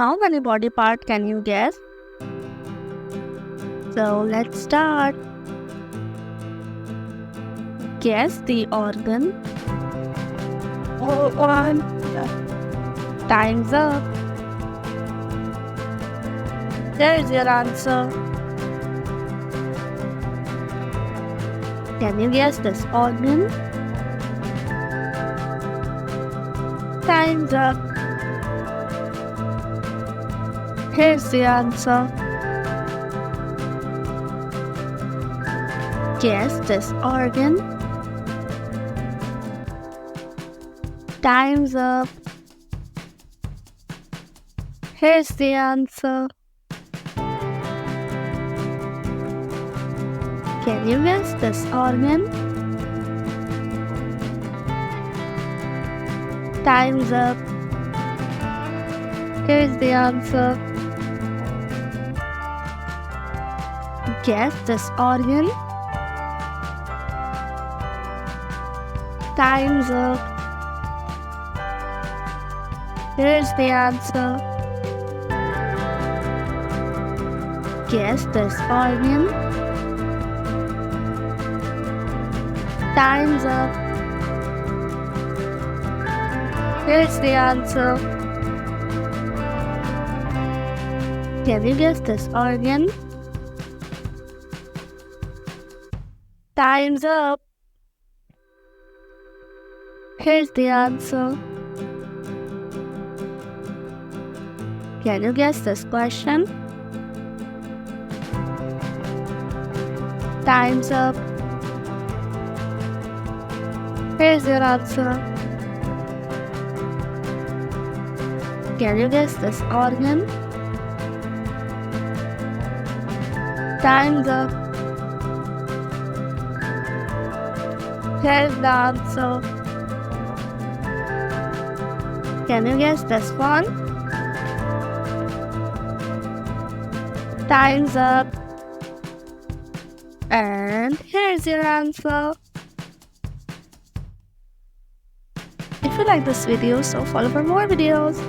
How many body parts can you guess? So let's start. Guess the organ. Hold on. Time's up. There's your answer. Can you guess this organ? Time's up. Here's the answer. Guess this organ. Time's up. Here's the answer. Can you guess this organ? Time's up. Here's the answer. Guess this organ. Time's up. Here's the answer. Guess this organ. Time's up. Here's the answer. Can you guess this organ? Time's up. Here's the answer. Can you guess this question? Time's up. Here's your answer. Can you guess this organ? Time's up. Here's the answer. Can you guess this one? Time's up. And here's your answer. If you like this video, so follow for more videos.